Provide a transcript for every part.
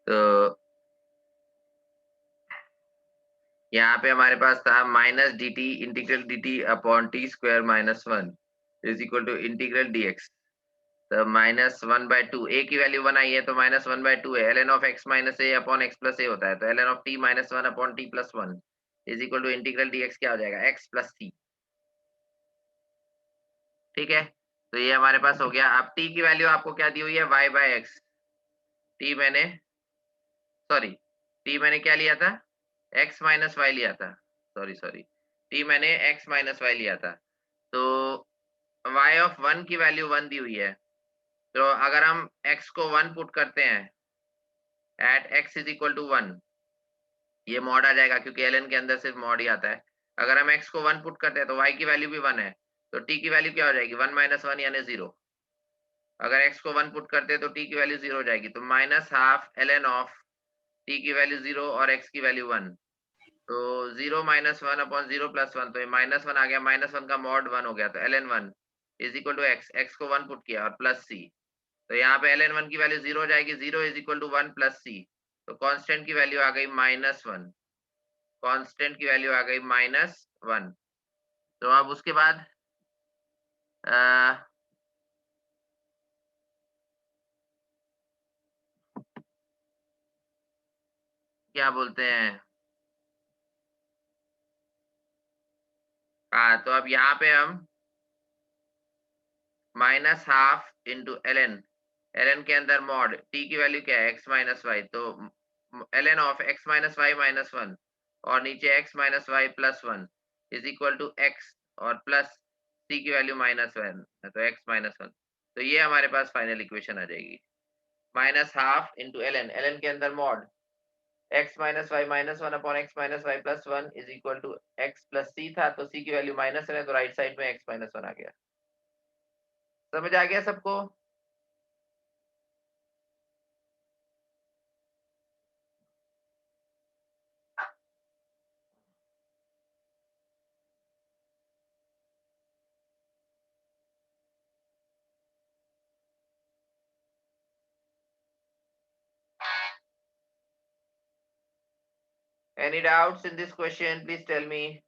तो यहाँ पे हमारे पास था minus D T integral D T upon T square minus one is equal to integral D X. तो minus one by two, A की वैल्यू वन आई है तो माइनस वन बाय टू है, L N of x minus A upon X plus A होता है, तो L N of T minus one upon T plus one is equal to integral D X क्या हो जाएगा, एक्स प्लस सी। ठीक है, तो ये हमारे पास हो गया। अब टी की वैल्यू आपको क्या दी हुई है, वाई बाय एक्स। टी मैंने सॉरी टी मैंने क्या लिया था, एक्स माइनस वाई लिया था। सॉरी टी मैंने एक्स माइनस वाई लिया था। तो y ऑफ वन की वैल्यू वन दी हुई है, तो अगर हम x को वन पुट करते हैं at x is equal to one, ये मॉड आ जाएगा क्योंकि ln के अंदर सिर्फ मॉड ही आता है। अगर हम x को वन पुट करते हैं तो y की वैल्यू भी वन है, तो t की वैल्यू क्या हो जाएगी, वन माइनस वन यानी जीरो। अगर x को वन पुट करते हैं तो t की वैल्यू जीरो हो जाएगी, तो minus half ln of t की वैल्यू जीरो और x की वैल्यू वन। तो zero minus one upon zero plus one, तो ये माइनस वन आ गया, माइनस वन का मॉड वन हो गया, तो ln one is equal to x, x को वन पुट किया और प्लस सी। तो यहाँ पे ln वन की वैल्यू जीरो हो जाएगी, zero is equal to one plus सी, तो कांस्टेंट की वैल्यू आ गई माइनस वन, कांस्टेंट की वैल्यू आ गई माइनस वन। तो अब उसके बाद क्या बोलते हैं, हाँ तो अब यहाँ पे हम माइनस हाफ इंटू ln के अंदर मॉड t की वैल्यू क्या है, एक्स माइनस वाई, तो ln of x minus Y minus one और नीचे x minus Y plus one is equal to x और प्लस c की वैल्यू माइनस वन, तो एक्स माइनस वन। तो ये हमारे पास फाइनल इक्वेशन आ जाएगी, माइनस हाफ इंटू ln के अंदर mod X minus Y minus one upon X minus Y plus one is equal to X plus C था, तो c की वैल्यू माइनस है तो राइट साइड में एक्स माइनस वन आ गया। समझ आ गया सबको? Any doubts in this question? Please tell me.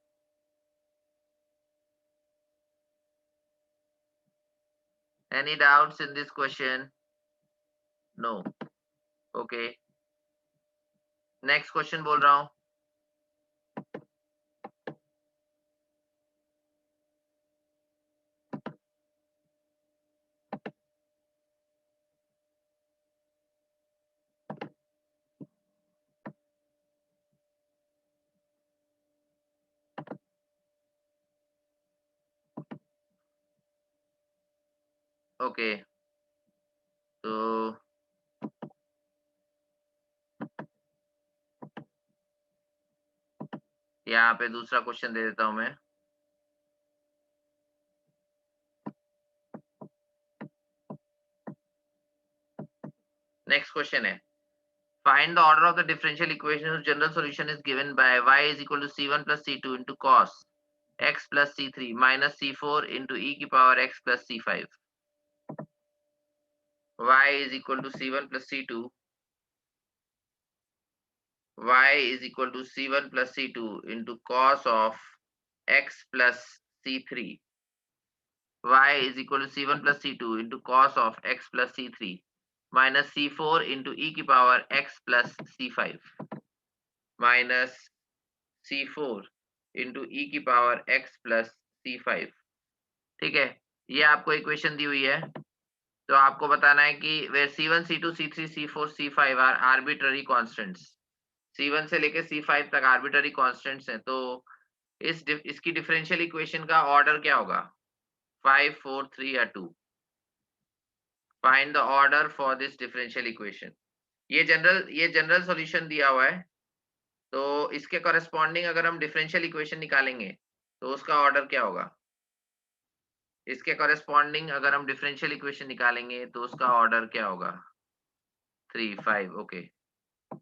Any doubts in this question? No. Okay. Next question बोल रहा हूँ। ओके, तो यहाँ पे दूसरा क्वेश्चन दे देता हूँ मैं। नेक्स्ट क्वेश्चन है, find the order of the differential equation whose general solution is given by y is equal to c1 plus c2 into cos x plus c3 minus c4 into e की power x plus c5। y is equal to c1 plus c2, y is equal to c1 plus c2 into cos of x plus c3, y is equal to c1 plus c2 into cos of x plus c3 minus c4 into e की power x plus c5 minus c4 into e की power x plus c5। ठीक है, ये आपको equation दी हुई है, तो आपको बताना है कि where c1 c2 c3 c4 c5 are arbitrary constants, c1 से लेके c5 तक आर्बिट्ररी कांस्टेंट्स हैं, तो इसकी डिफरेंशियल इक्वेशन का ऑर्डर क्या होगा, 5 4 3 या 2। Find the order for this differential equation. ये जनरल सॉल्यूशन दिया हुआ है, तो इसके कॉरेस्पॉन्डिंग अगर हम डिफरेंशियल इक्वेशन निकालेंगे तो उसका ऑर्डर क्या होगा, इसके कॉरेस्पॉन्डिंग अगर हम डिफरेंशियल इक्वेशन निकालेंगे तो उसका ऑर्डर क्या होगा, 3 5। ओके,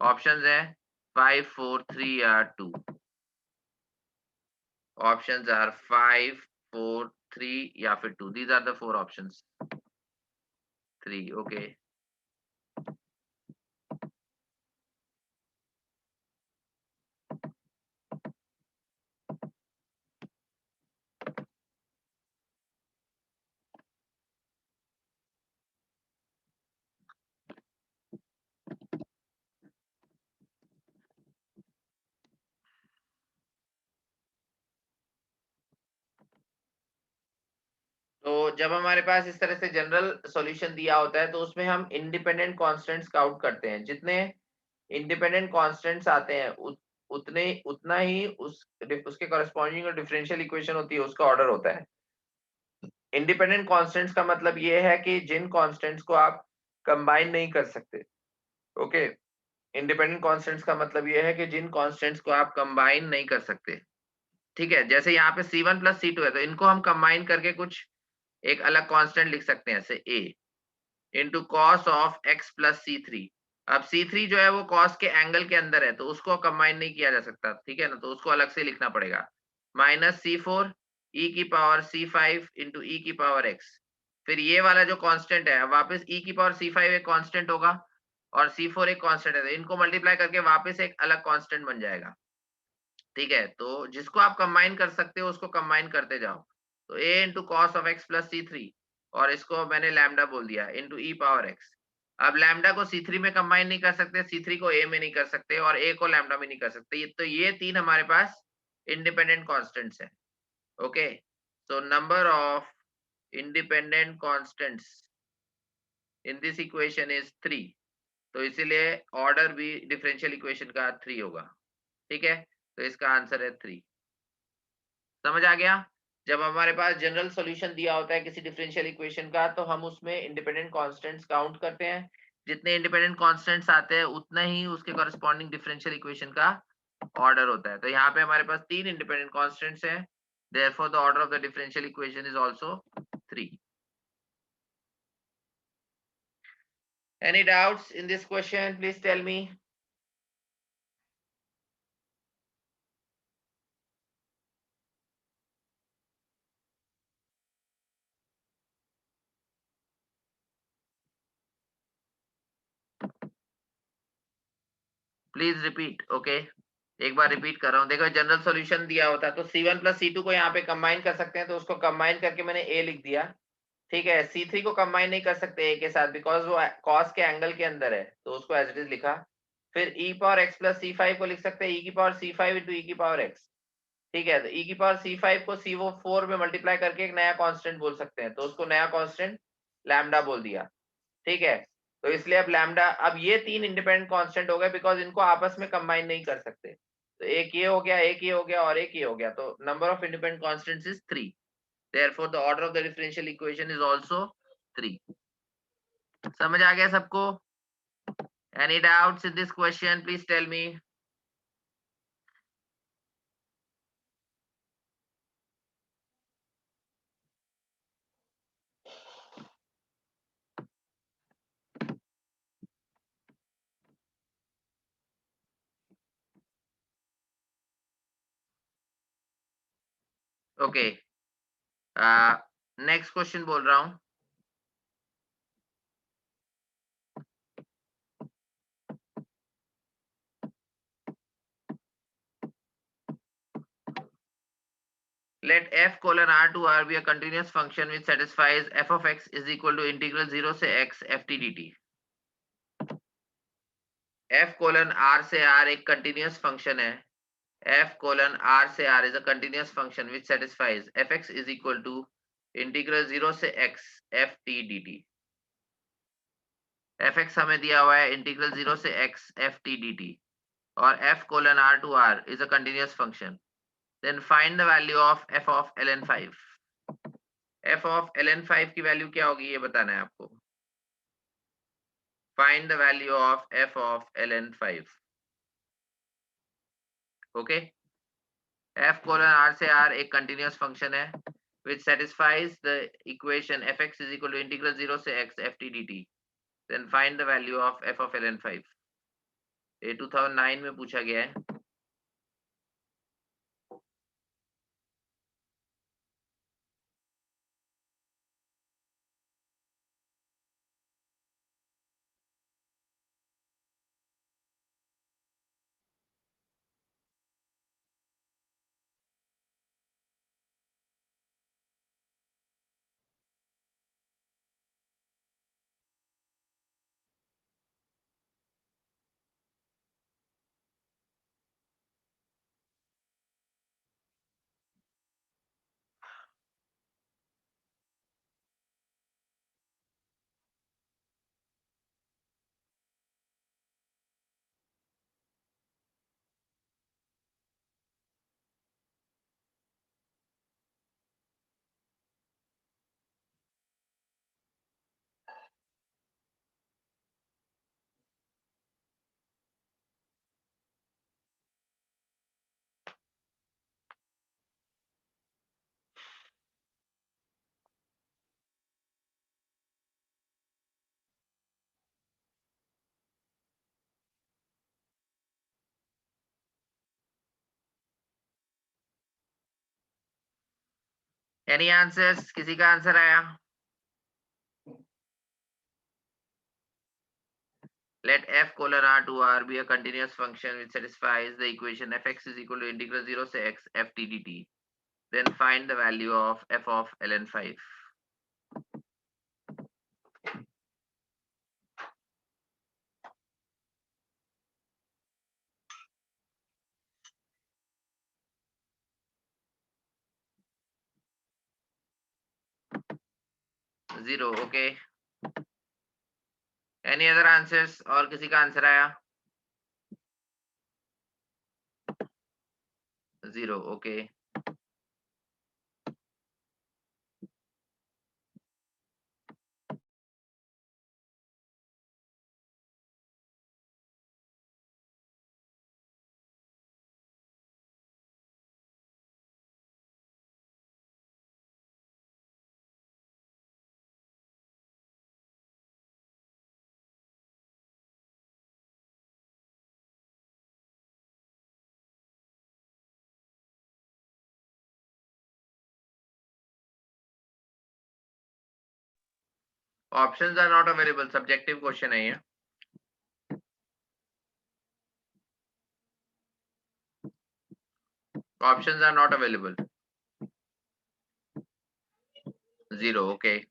ऑप्शंस है 5 4 3 या 2। ऑप्शंस आर 5 4 3 या फिर 2, these are the four options. 3 okay. जब हमारे पास इस तरह से जनरल सॉल्यूशन दिया होता है तो उसमें हम इंडिपेंडेंट कांस्टेंट्स काउंट करते हैं। जितने इंडिपेंडेंट कांस्टेंट्स आते हैं उतने उतना ही उसके कॉरेस्पॉन्डिंग और डिफरेंशियल इक्वेशन होती है उसका ऑर्डर होता है। इंडिपेंडेंट कांस्टेंट्स का मतलब ये है कि जिन कांस्टेंट्स को आप कंबाइन नहीं कर सकते। ओके, इंडिपेंडेंट कांस्टेंट्स का मतलब ये है कि जिन कांस्टेंट्स को आप कंबाइन नहीं कर सकते। ठीक है, जैसे यहाँ पे C1 प्लस C2 है तो इनको हम कंबाइन करके कुछ एक अलग कांस्टेंट लिख सकते हैं, जैसे a into cos of x plus C3। अब C3 जो है वो कॉस के एंगल के अंदर है तो उसको कंबाइन नहीं किया जा सकता, ठीक है ना, तो उसको अलग से लिखना पड़ेगा। माइनस C4 e की पावर C5 इंटू ई की पावर x। फिर ये वाला जो कांस्टेंट है वापस e की पावर C5 एक कांस्टेंट होगा और C4 एक कांस्टेंट है, तो इनको मल्टीप्लाई करके वापस एक अलग कांस्टेंट बन जाएगा। ठीक है, तो जिसको आप कंबाइन कर सकते हो उसको कंबाइन करते जाओ। तो a into cos of x plus C3 और इसको मैंने लैम्डा बोल दिया इंटू ई पावर x। अब लैम्डा को C3 में कंबाइन नहीं कर सकते, C3 को a में नहीं कर सकते और a को लैम्डा में नहीं कर सकते, तो ये तीन हमारे पास इंडिपेंडेंट कांस्टेंट्स हैं। Okay, so number of independent constants in this equation is 3। तो इसीलिए ऑर्डर भी डिफरेंशियल इक्वेशन का 3 होगा। ठीक है, तो इसका आंसर है 3। समझ आ गया? जब हमारे पास जनरल सॉल्यूशन दिया होता है किसी डिफरेंशियल इक्वेशन का तो हम उसमें इंडिपेंडेंट कांस्टेंट्स काउंट करते हैं। जितने इंडिपेंडेंट कांस्टेंट्स आते हैं उतना ही उसके कॉरेस्पॉन्डिंग डिफरेंशियल इक्वेशन का ऑर्डर होता है। तो यहाँ पे हमारे पास तीन इंडिपेंडेंट कांस्टेंट्स हैं, therefore the order of the differential equation is also 3। Any doubts in this question? Please tell me. Please repeat. Okay, एक बार रिपीट कर रहा हूँ। देखो जनरल सॉल्यूशन दिया होता है तो C1 प्लस C2 को यहाँ पे कंबाइन कर सकते हैं, तो उसको कंबाइन करके मैंने A लिख दिया। ठीक है, C3 को कंबाइन नहीं कर सकते A के साथ बिकॉज वो कॉस के एंगल के अंदर है, तो उसको एज इट इज लिखा। फिर e power x plus C5 को लिख सकते हैं e की पावर C5 इंटू e की पावर x। ठीक है, तो e की पावर C5 को CO4 में मल्टीप्लाई करके एक नया कांस्टेंट बोल सकते हैं, तो उसको नया कांस्टेंट लैम्डा बोल दिया। ठीक है, तो इसलिए अब लैम्डा, अब ये तीन इंडिपेंडेंट कांस्टेंट हो गए बिकॉज इनको आपस में कंबाइन नहीं कर सकते। तो एक ये हो गया, एक ये हो गया और एक ये हो गया, तो number of independent constants is 3। therefore the order of the differential equation is also 3। समझ आ गया सबको? Any doubts in this question? Please tell me. Okay, next question बोल रहा हूँ। Let f colon r to r be a continuous function which satisfies f of x is equal to integral 0 से x ft dt। f colon r से r एक continuous function है। f colon r से r is a continuous function which satisfies fx is equal to integral 0 से x ft dt। fx हमें दिया हुआ है इंटीग्रल 0 से x ft dt और f colon r to r is a continuous function। Then find the value of f of ln5। f of ln5 की value क्या होगी ये बताना है आपको। Find the value of f of ln5। Okay, f colon r से r एक continuous function है which satisfies the equation fx is equal to integral 0 से x ft dt। Then find the value of f of ln5। ये 2009 में पूछा गया है। Any answers? किसी का आंसर आया? Let f colon r to r be a continuous function which satisfies the equation fx is equal to integral 0 से x f t dt. Then find the value of f of ln 5. Zero. Okay. Any other answers? और किसी का answer आया? Zero. Okay. Options are not available. Subjective question है ये. Options are not available. Zero. Okay.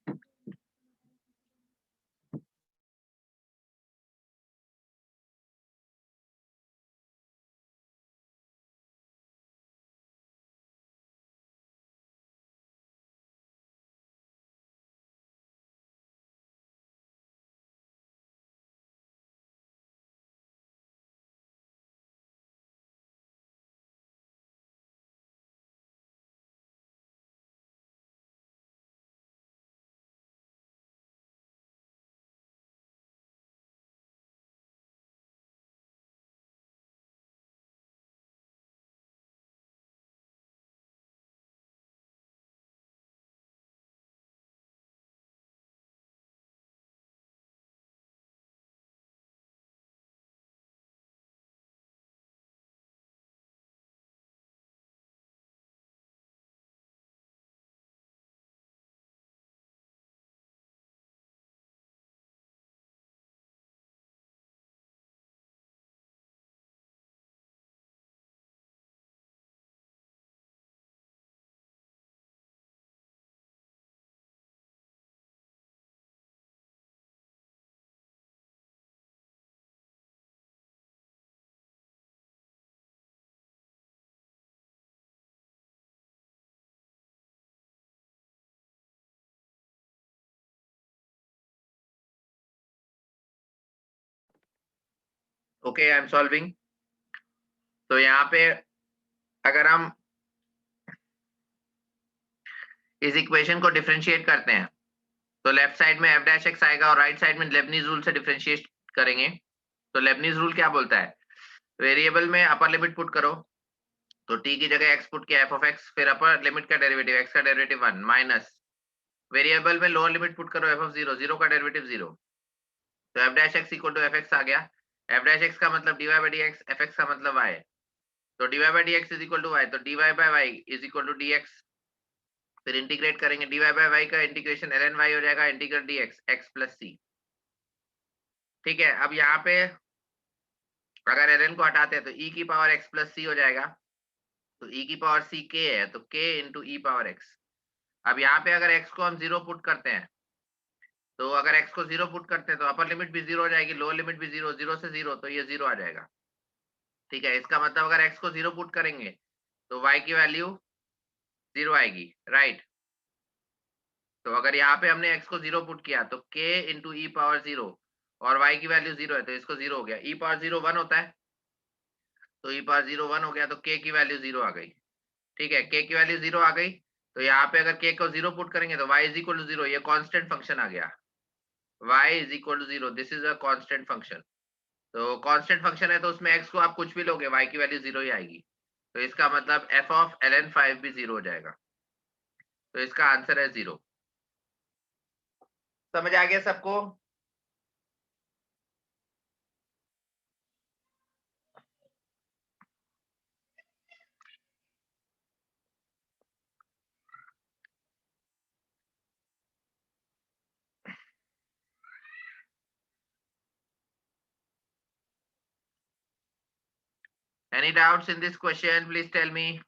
Okay. I'm solving. तो यहाँ पे अगर हम इस इक्वेशन को डिफरेंशिएट करते हैं तो लेफ्ट साइड में f डैश x आएगा और राइट साइड में लेबनीज रूल से डिफरेंशिएट करेंगे. तो लेबनीज रूल क्या बोलता है? वेरिएबल में अपर लिमिट पुट करो तो t की जगह x पुट किया f ऑफ x, फिर अपर लिमिट का डेरिवेटिव x का डेरिवेटिव 1 माइनस वेरिएबल में लोअर लिमिट पुट करो f ऑफ 0, 0 का डेरिवेटिव 0. तो f dash x equal to fx आ गया. f डैश x का मतलब dy by dx, fx का मतलब y. तो dy by dx is equal to y, तो dy by y is equal to dx. फिर इंटीग्रेट करेंगे, dy by y का इंटीग्रेशन ln y हो जाएगा integral dx x plus c. ठीक है. अब यहाँ पे अगर ln को हटाते हैं तो e की पावर x प्लस c हो जाएगा. तो e की पावर c k है तो k into e power x. अब यहाँ पे अगर x को हम 0 पुट करते हैं तो अगर x को 0 पुट करते हैं तो अपर लिमिट भी 0 हो जाएगी, लोअर लिमिट भी 0, 0 से 0 तो ये 0 आ जाएगा. ठीक है. इसका मतलब अगर x को 0 पुट करेंगे तो y की वैल्यू 0 आएगी. राइट. तो अगर यहाँ पे हमने x को 0 पुट किया तो k इंटू ई पावर 0 और y की वैल्यू 0 है तो इसको 0 हो गया. ई पावर 0 1 होता है तो ई पावर 0 1 हो गया तो k की वैल्यू 0 आ गई. ठीक है. k की वैल्यू 0 आ गई तो यहाँ पे अगर k को 0 पुट करेंगे तो y इज इक्वल टू 0. ये कांस्टेंट फंक्शन आ गया. y is equal to 0. This is a constant function. तो कांस्टेंट फंक्शन है तो उसमें x को आप कुछ भी लोगे y की वैल्यू 0 ही आएगी. तो इसका मतलब f ऑफ ln 5 भी 0 हो जाएगा. तो इसका आंसर है 0. समझ आ गया सबको? Any doubts in this question? Please tell me.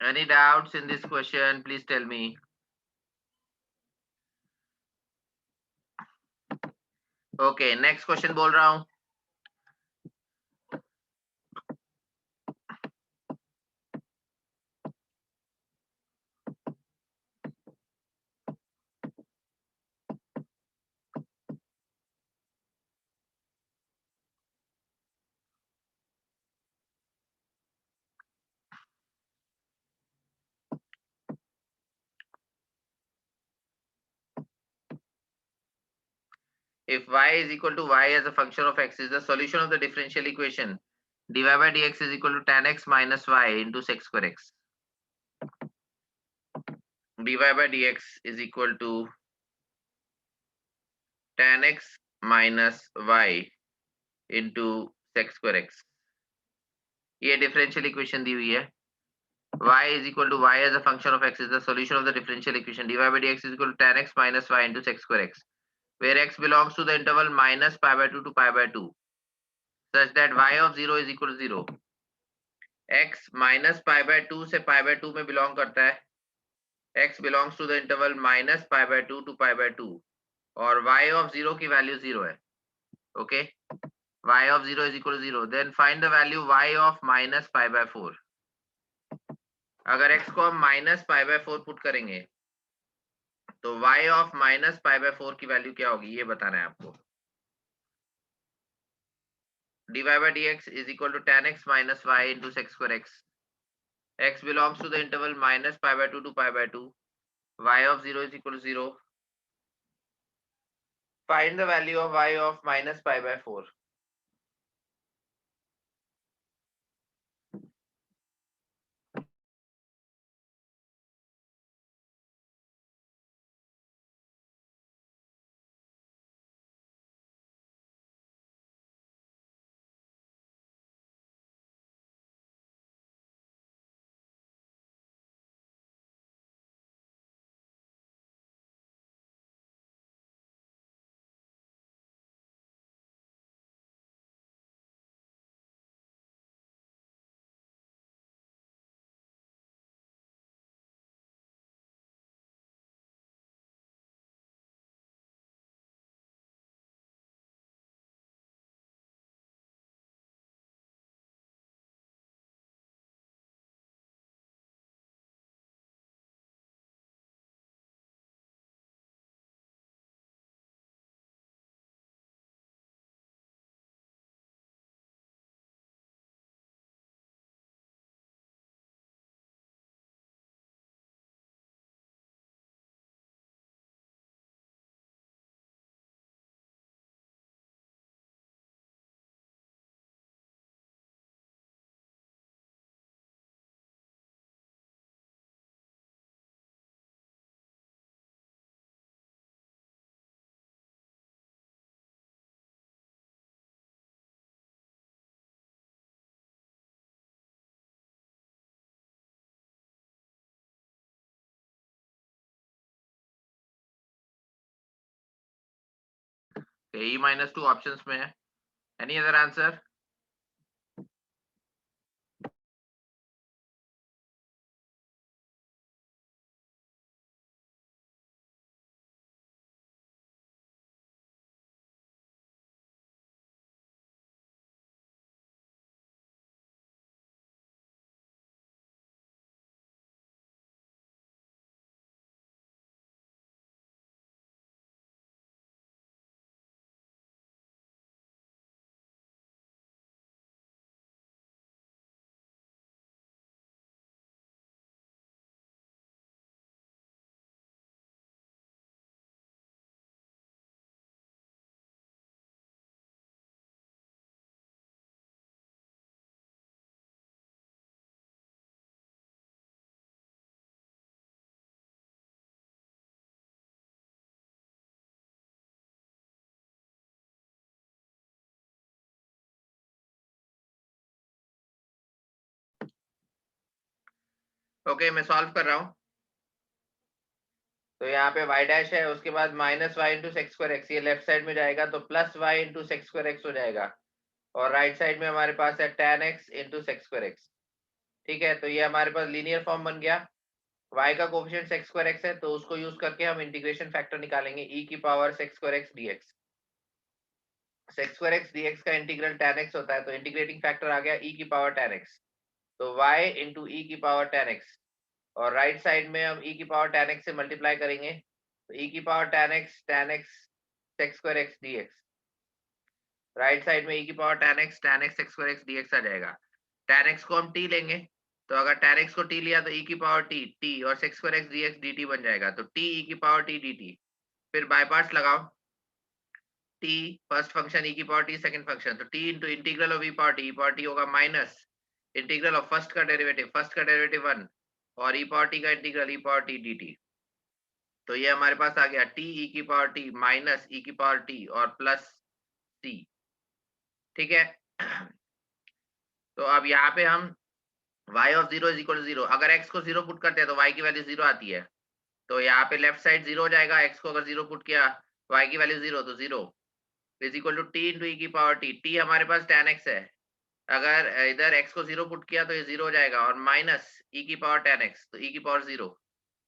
Any doubts in this question? Please tell me. Okay, next question बोल रहा हूँ. If y is equal to y as a function of x is the solution of the differential equation dy by dx is equal to tan x minus y into sec square x. Dy by dx is equal to tan x minus y into sec square x. ये differential equation दी हुई है. y is equal to y as a function of x is the solution of the differential equation dy by dx is equal to tan x minus y into sec square x, where x belongs to the interval minus pi by 2 to pi by 2, such that y of 0 is equal to 0. x minus pi by 2 से pi by 2 में belong करता है. x belongs to the interval minus pi by 2 to pi by 2 और y of 0 की value 0 है. Okay, y of 0 is equal to 0. Then find the value y of minus pi by 4. अगर x को हम minus pi by 4 put करेंगे तो y of minus pi by 4 की value क्या होगी ये बताना है आपको. dy by dx is equal to tan x minus y into sec square x. X belongs to the interval minus pi by 2 to pi by 2. Y of 0 is equal to 0. Find the value of y of minus pi by 4. E minus 2 options में है. Any other answer? Okay, मैं solve कर रहा हूं. तो यहाँ पे y dash है, उसके बाद minus y into sec square x, ये लेफ्ट साइड में जाएगा तो plus y into sec square x हो जाएगा, और राइट साइड में हमारे पास है tan x into sec square x. ठीक है, तो ये हमारे पास लीनियर फॉर्म बन गया। y का कोफिशिएंट सेक्स स्क्वायर एक्स है, तो उसको यूज करके हम इंटीग्रेशन फैक्टर निकालेंगे, e की power sex square x dx। Sex square x dx का इंटीग्रल tan x होता है, तो इंटीग्रेटिंग फैक्टर आ गया e की पावर tan x, तो y इंटू e की पावर tan x, और राइट साइड में हम e की पावर tan x से मल्टीप्लाई करेंगे, तो e की power tan x sex square x dx। Right side में e की power tan x sex square x dx आ जाएगा। tan x को हम t लेंगे, तो अगर tan x को t लिया तो e की पावर t और sex square x dx dt बन जाएगा, तो t e की पावर t dt। फिर बाय पार्ट्स लगाओ, t फर्स्ट फंक्शन e की पावर t सेकंड फंक्शन, तो t into integral of e power t होगा माइनस इंटीग्रल ऑफ फर्स्ट का डेरिवेटिव 1 और e पावर t का integral e power t dt। तो ये हमारे पास आ गया t e की पावर t माइनस e की पावर t और प्लस c। ठीक है, तो अब यहाँ पे हम y of 0 is equal to 0, अगर x को 0 पुट करते हैं तो y की वैल्यू 0 आती है, तो यहाँ पे लेफ्ट साइड 0 हो जाएगा, x को अगर 0 पुट किया, y की वैल्यू 0, तो 0 is equal to t into ई की पावर t हमारे पास tan x है, अगर इधर x को 0 पुट किया तो ये 0 हो जाएगा, और माइनस e की पावर tan x, तो e की पावर 0,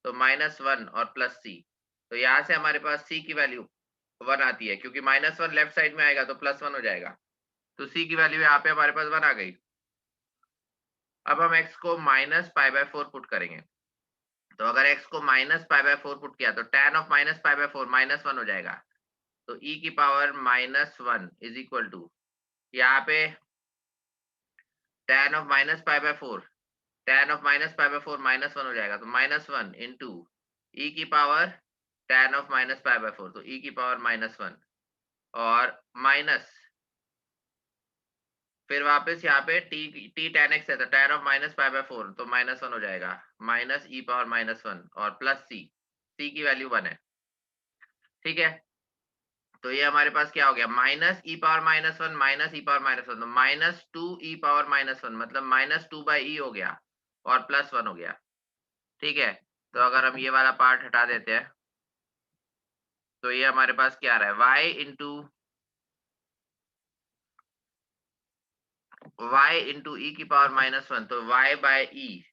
तो -1 और प्लस c। तो यहाँ से हमारे पास c की वैल्यू 1 आती है, क्योंकि -1 लेफ्ट साइड में आएगा तो +1 हो जाएगा, तो c की वैल्यू यहाँ पे हमारे पास 1 आ गई। अब हम x को -π/4 पुट करेंगे, तो अगर x को -π/4 पुट किया तो tan ऑफ -π/4 -1 हो जाएगा, तो e की पावर -1 इज इक्वल टू, यहाँ पे tan ऑफ -π/4 -1 हो जाएगा, तो -1 इंटू ई की पावर tan ऑफ -π/4, तो e की पावर -1 और माइनस, फिर वापस यहाँ पे t tan x है, तो tan ऑफ -π/4 तो -1 हो जाएगा, माइनस e पावर -1 और प्लस c की वैल्यू 1 है। ठीक है, तो ये हमारे पास क्या हो गया, माइनस ई पावर -1 माइनस ई पावर -1, तो -2 ई पावर -1 मतलब -2/e हो गया और +1 हो गया। ठीक है, तो अगर हम ये वाला पार्ट हटा देते हैं, तो ये हमारे पास क्या आ रहा है, y इंटू ई की पावर -1, तो y/e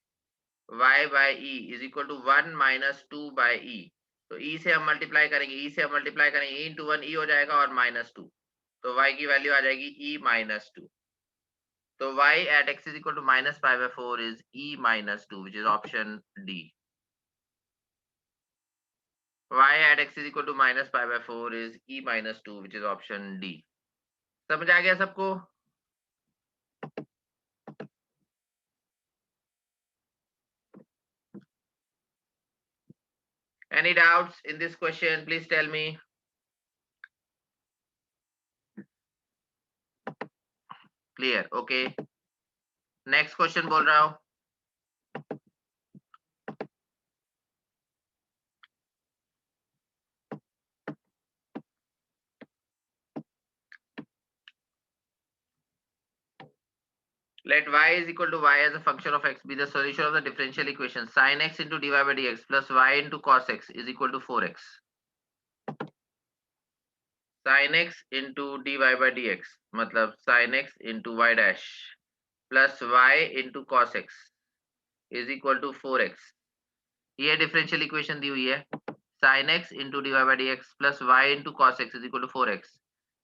is equal to 1 minus 2/e, तो e से हम मल्टीप्लाई करेंगे, e इंटू 1 e हो जाएगा और -2, तो y की वैल्यू आ जाएगी e -2। तो y at x is equal to -π/4 is e -2, which is option D. Y at x is equal to -π/4 is e -2, which is option D. समझ आ गया सबको? Any doubts in this question? Please tell me. Clear? Okay. Next question बोल रहा हूँ. Let y is equal to y as a function of x be the solution of the differential equation sin x into dy by dx plus y into cos x is equal to 4x. Sin x into dy by dx मतलब sin x into y dash plus y into cos x is equal to 4x. ये differential equation दी हुई है, sin x into dy by dx plus y into cos x is equal to 4x,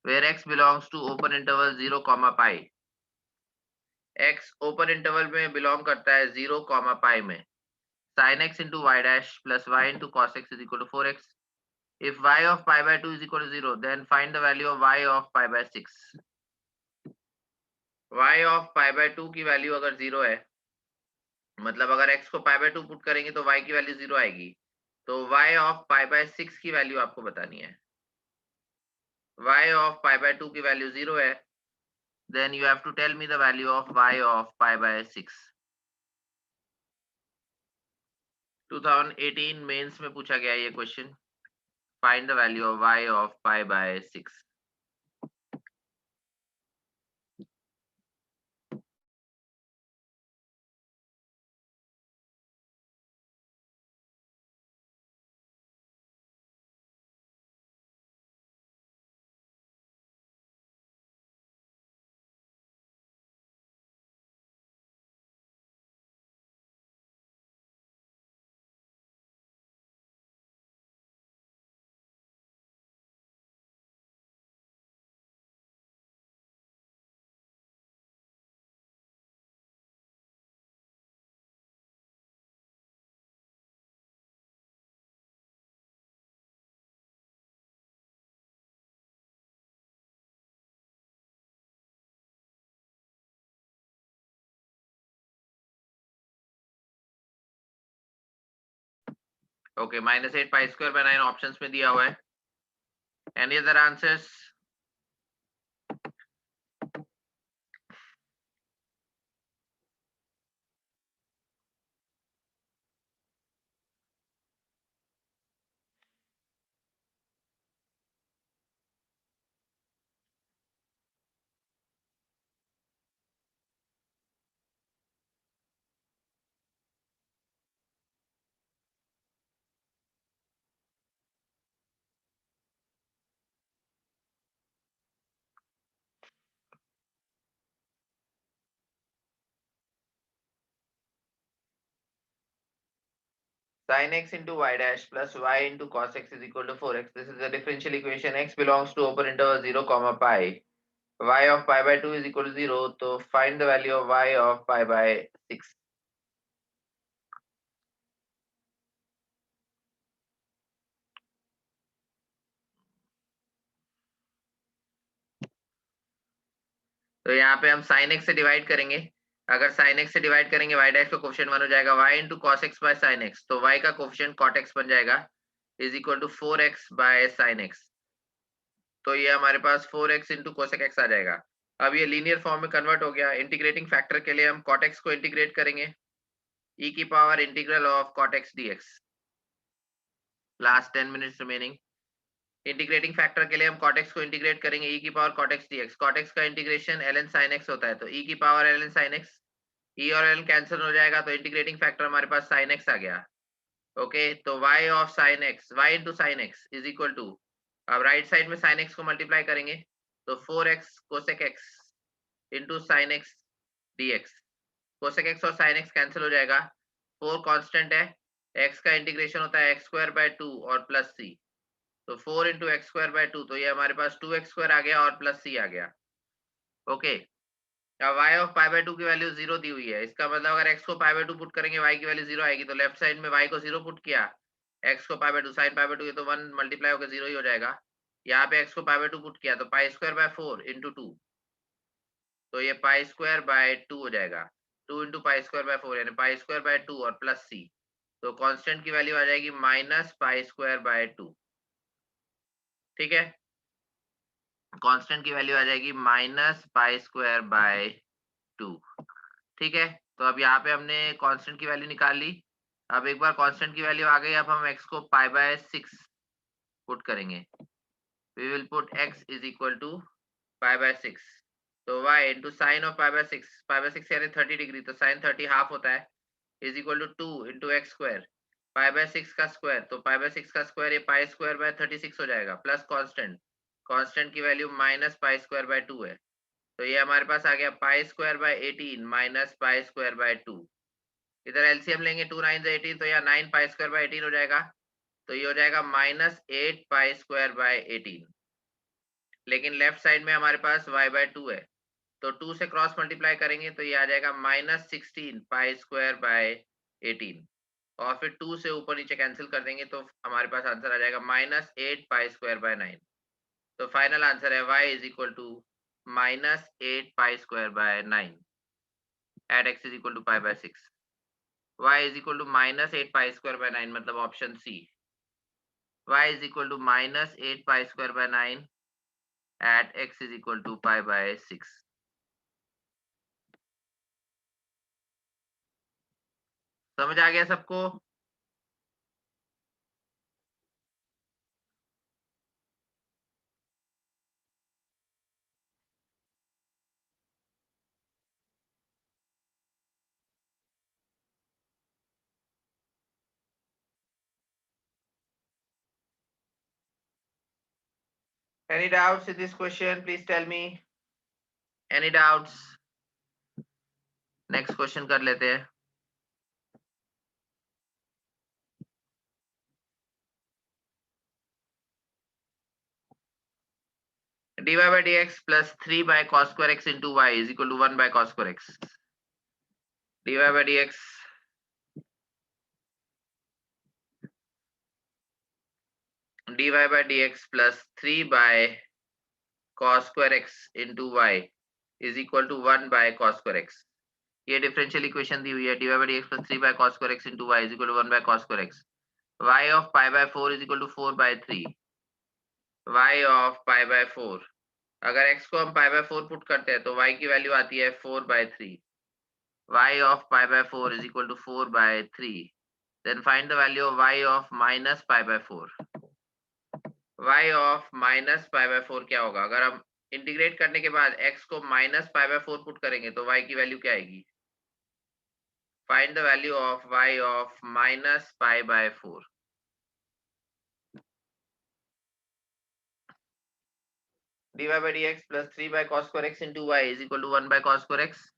where x belongs to open interval 0, pi. x open interval में belong करता है 0, pi में. sin x into y dash plus y into cos x is equal to 4x. If y of pi by 2 is equal to 0, then find the value of y of pi by 6. y of pi by 2 की value अगर 0 है, मतलब अगर x को pi by 2 put करेंगे तो y की value 0 आएगी, तो y of pi by 6 की वैल्यू आपको बतानी है. y of pi by 2 की वैल्यू 0 है, then you have to tell me the value of y of pi by 6. 2018 mains में पूछा गया ये question. Find the value of y of pi by 6. Okay, -8 pi square by 9 options में दिया हुआ है. Any other answers? Sin x into y dash plus y into cos x is equal to 4x. This is the differential equation. X belongs to open interval 0 comma pi. Y of pi by 2 is equal to 0. So find the value of y of pi by 6. तो यहाँ पे हम sin x से divide करेंगे. अगर sin x से divide करेंगे y dash का कोफिशिएंट 1 हो जाएगा. y into cos x by sin x. तो y का कोफिशिएंट cot x बन जाएगा is equal to 4x by sin x. तो ये हमारे पास 4x into cosec x आ जाएगा. अब ये लीनियर फॉर्म में कन्वर्ट हो गया. इंटीग्रेटिंग फैक्टर के लिए हम cot x को इंटीग्रेट करेंगे. e की power integral of cot x dx. Last 10 minutes remaining. Integrating factor के लिए हम cot x को इंटीग्रेट करेंगे e की power cot x dx. cot x का इंटीग्रेशन ln sin x होता है, तो e की power ln sin x. e और ln कैंसिल हो जाएगा, तो इंटीग्रेटिंग फैक्टर हमारे पास sin x आ गया. ओके, तो y of sin x, y into sin x is equal to, अब राइट साइड में sin x को मल्टीप्लाई करेंगे तो 4x cosec x into sin x dx. cosec x और sin x कैंसिल हो जाएगा. 4 कांस्टेंट है. x का इंटीग्रेशन होता है x स्क्वायर बाय 2 और प्लस c. तो 4 इंटू एक्स स्क्वायर बाय 2, तो ये हमारे पास 2x स्क्वायर आ गया और प्लस c आ गया. ओके, अब y ऑफ पाई बाय 2 की वैल्यू 0 दी हुई है. इसका मतलब अगर x को पाई बाय 2 पुट करेंगे y की वैल्यू 0 आएगी. तो लेफ्ट साइड में y को 0 पुट किया, x को pi bye 2 sin pi by 2, ये तो 1 मल्टीप्लाई होकर 0 ही हो जाएगा. यहाँ पे x को पाई बाय 2 पुट किया तो पाई स्क्वायर बाय 4 इंटू 2, तो ये पाई स्क्वायर बाय 2 हो जाएगा. 2 इंटू पाई स्क्वायर बाय 4 यानी पाई स्क्वायर बाय 2 और प्लस c. तो कांस्टेंट की वैल्यू आ जाएगी माइनस पाई स्क्वायर बाय 2. ठीक है, कांस्टेंट की वैल्यू आ जाएगी माइनस पाई स्क्वायर बाय 2. ठीक है, तो अब यहाँ पे हमने कांस्टेंट की वैल्यू निकाल ली. अब एक बार कांस्टेंट की वैल्यू आ गई, अब हम x को पाई बाय 6 पुट करेंगे. We will put x is equal to pi by 6. तो y into sine of pi by 6, pi by 6 यानी 30 डिग्री, तो साइन 30 हाफ होता है, is equal to 2 into x square. Pi by 6 का square, तो पाई by 6 का square ये पाई square bye 36 हो जाएगा, प्लस कांस्टेंट. कांस्टेंट की value minus pi square bye 2 है. तो ये हमारे पास आ गया पाई square bye 18 minus pi square bye 2. इधर एलसीएम लेंगे 2 9 18, तो यहाँ 9 पाई स्क्वायर बाय 18 हो जाएगा. तो ये हो जाएगा माइनस 8 पाई स्क्वायर बाय 18. लेकिन लेफ्ट साइड में हमारे पास y बाय 2 है, तो 2 से क्रॉस मल्टीप्लाई करेंगे तो ये आ जाएगा माइनस 16 पाई स्क्वायर बाय 18. और फिर 2 से ऊपर नीचे कैंसिल कर देंगे तो हमारे पास आंसर आ जाएगा माइनस 8 पाई स्क्वायर बाय 9. तो फाइनल आंसर है y is equal to minus 8 pi square by 9 at x is equal to pi by 6. y is equal to minus 8 pi square by 9, मतलब option c. y is equal to minus 8 pi square by 9 at x is equal to pi by 6. समझ आ गया सबको? Any doubts in this question? Please tell me. Any doubts? Next question कर लेते हैं. dy by dx plus 3 by cos square x into y is equal to 1 by cos square x. dy by dx plus 3 by cos square x into y is equal to 1 by cos square x. ये differential equation दी हुई है. dy by dx plus 3 by cos square x into y is equal to 1 by cos square x. y of pi by 4 is equal to 4 by 3. y of pi by 4, अगर x को हम pi by 4 put करते हैं तो y की value आती है 4 by 3. y of pi by 4 is equal to 4 by 3. Then find the value of y of minus pi by 4. y of minus pi by 4 क्या होगा? अगर हम इंटीग्रेट करने के बाद x को माइनस pi by 4 पुट करेंगे तो y की वैल्यू क्या आएगी? Find the value of y of minus pi by 4. dy by dx plus 3 by cos square x into y is equal to 1 by cos square x.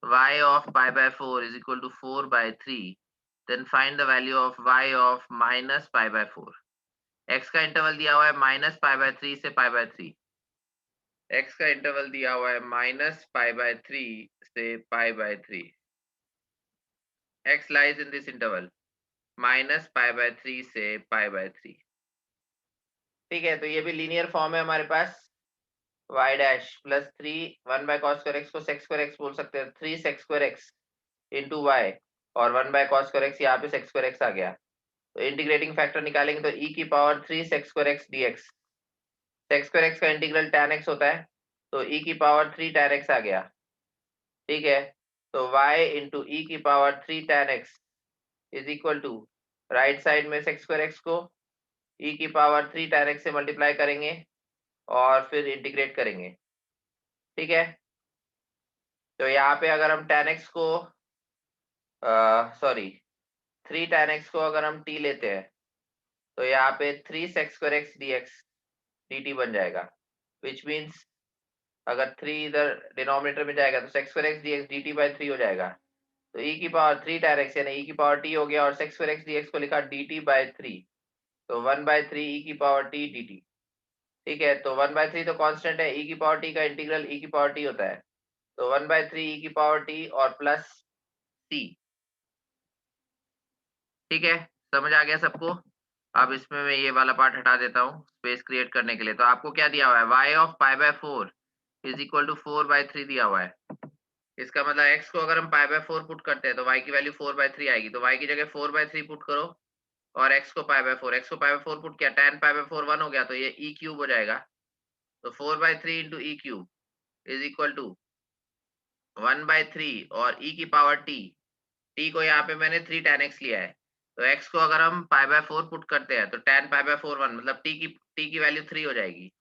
y of pi by 4 is equal to 4 by 3. Then find the value of y of minus pi by 4. x का interval दिया हुआ है minus pi by 3 से pi by 3. x का interval दिया हुआ है minus pi by 3 से pi by 3. x lies in this interval minus pi by 3 से पाई बाय 3. ठीक है, तो ये भी लीनियर फॉर्म है हमारे पास. y dash plus 3 1 by cos square x को sec स्क्वायर x बोल सकते हैं. 3 sec square x into y और 1 बाय cos स्क्वायर x यहाँ पे sec स्क्वायर x आ गया. तो इंटीग्रेटिंग फैक्टर निकालेंगे तो e की power 3 sec square x dx. sec square x का इंटीग्रल tan x होता है तो e की पावर 3 tan x आ गया. ठीक है, तो y इंटू ई की power 3 tan x is equal to right side में sec स्क्वायर x को e की पावर 3 tan x से मल्टीप्लाई करेंगे और फिर इंटीग्रेट करेंगे. ठीक है, तो यहाँ पे अगर हम tan x को सॉरी 3 tan x को अगर हम t लेते हैं तो यहाँ पे 3 sec square x dx dt बन जाएगा. विच मीन्स अगर 3 इधर डिनोमिनेटर में जाएगा तो sec square x dx dt by 3 हो जाएगा. तो e की पावर 3 tan x यानी e की पावर t हो गया और sec स्क्वायर x dx को लिखा dt बाय 3. तो 1 बाय 3 e की पावर t dt. ठीक है, तो 1 बाय 3 तो कांस्टेंट है. e की पावर t का इंटीग्रल e की पावर t होता है. तो 1 बाय 3 e की पावर t और प्लस c. ठीक है, समझ आ गया सबको? अब इसमें मैं ये वाला पार्ट हटा देता हूँ स्पेस क्रिएट करने के लिए. तो आपको क्या दिया हुआ है? y of pi by 4 is equal to 4 by 3 दिया हुआ है. इसका मतलब x को अगर हम पाई बाय 4 पुट करते हैं तो y की वैल्यू 4 बाय 3 आएगी. तो y की जगह 4 बाय 3 पुट करो और x को पाई बाय 4. x को पाई बाय 4 पुट किया, tan पाई बाय 4 1 हो गया तो ये e क्यूब हो जाएगा. तो 4 by 3 into E cube is equal to 1 by 3 और e की पावर t. t को यहाँ पे मैंने 3 tan x लिया है. तो x को अगर हम पाई बाय 4 पुट करते हैं तो tan पाई बाय 4 1 मतलब t की वैल्यू 3 हो जाएगी.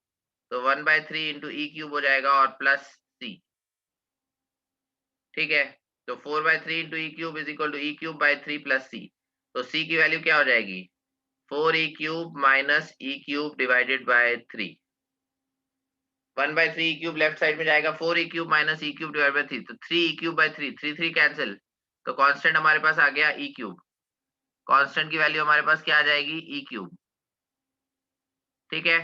तो 1 बाय 3 इंटू ई क्यूब हो जाएगा और प्लस c. ठीक है, तो 4 by 3 into E cube is equal to E cube by 3 plus सी. तो c की वैल्यू क्या हो जाएगी? 4 E cube minus E cube divided by 3. 1 by 3 E cube left side में जाएगा. 4 E cube minus E cube divide by 3. तो 3 E cube by 3, 3 3 cancel. तो constant हमारे पास आ गया ई क्यूब. कांस्टेंट की वैल्यू हमारे पास क्या आ जाएगी? E cube. ठीक है,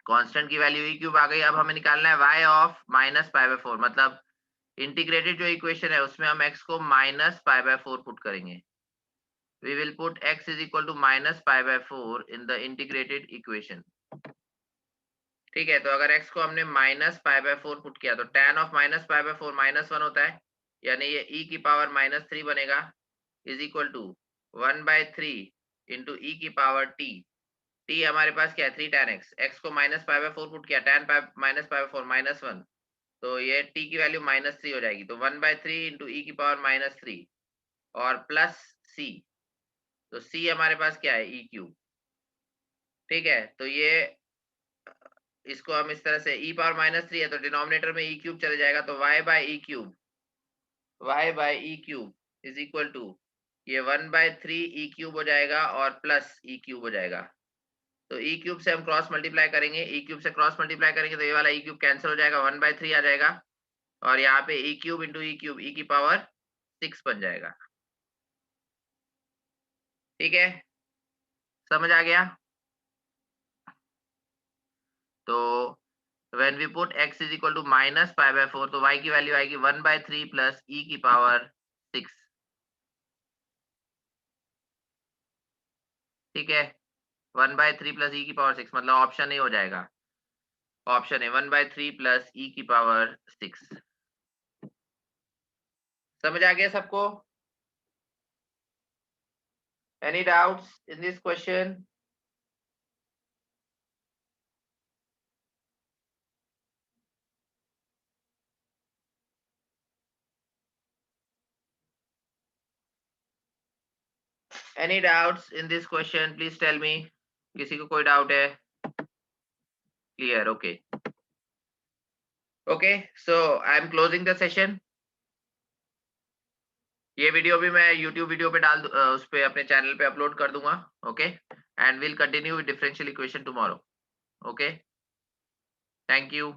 कांस्टेंट की वैल्यू ई क्यूब आ गई. अब हमें निकालना है y of minus pi by 4. मतलब इंटीग्रेटेड जो इक्वेशन है उसमें हम x को माइनस पाई बाय 4 पुट करेंगे. We will put x is equal to minus pi by 4 in the integrated equation. ठीक है, तो अगर x को हमने माइनस पाई बाय 4 पुट किया तो tan of minus pi by 4 minus 1 होता है, यानी ये e की पावर माइनस 3 बनेगा is equal to 1 by 3 into ई की पावर t. t हमारे पास क्या है? 3 tan x. x को माइनस पाई बाय 4 पुट किया, tan minus pi by 4 minus 1. तो ये t की वैल्यू माइनस 3 हो जाएगी. तो 1 बाय 3 इंटू ई की पावर माइनस 3 और प्लस c. तो c हमारे पास क्या है? E cube. ठीक है, तो ये इसको हम इस तरह से e पावर माइनस 3 है तो डिनोमिनेटर में ई क्यूब चले जाएगा. तो y by e cube, y by e cube is equal to ये 1 बाय 3 ई क्यूब हो जाएगा और प्लस ई क्यूब हो जाएगा. तो ई क्यूब से हम क्रॉस मल्टीप्लाई करेंगे. ई क्यूब से क्रॉस मल्टीप्लाई करेंगे तो ये वाला ई क्यूब कैंसिल हो जाएगा, 1 बाय 3 आ जाएगा और यहाँ पे ई क्यूब इंटू ई क्यूब ई की पावर 6 बन जाएगा. ठीक है, समझ आ गया? तो when we put x is equal to minus pi by 4 तो y की वैल्यू आएगी 1 by 3 प्लस e की पावर 6. ठीक है, 1 by 3 प्लस e की पावर 6 मतलब ऑप्शन ए हो जाएगा. ऑप्शन है 1 by 3 प्लस e की पावर 6. समझ आ गया सबको? Any doubts in this question? Any doubts in this question? Please tell me. किसी को कोई डाउट है? Clear. Okay. Okay. So I am closing the session. ये वीडियो भी मैं YouTube वीडियो पे उस पे अपने चैनल पे अपलोड कर दूंगा. Okay. And we'll continue with differential equation tomorrow. Okay. Thank you.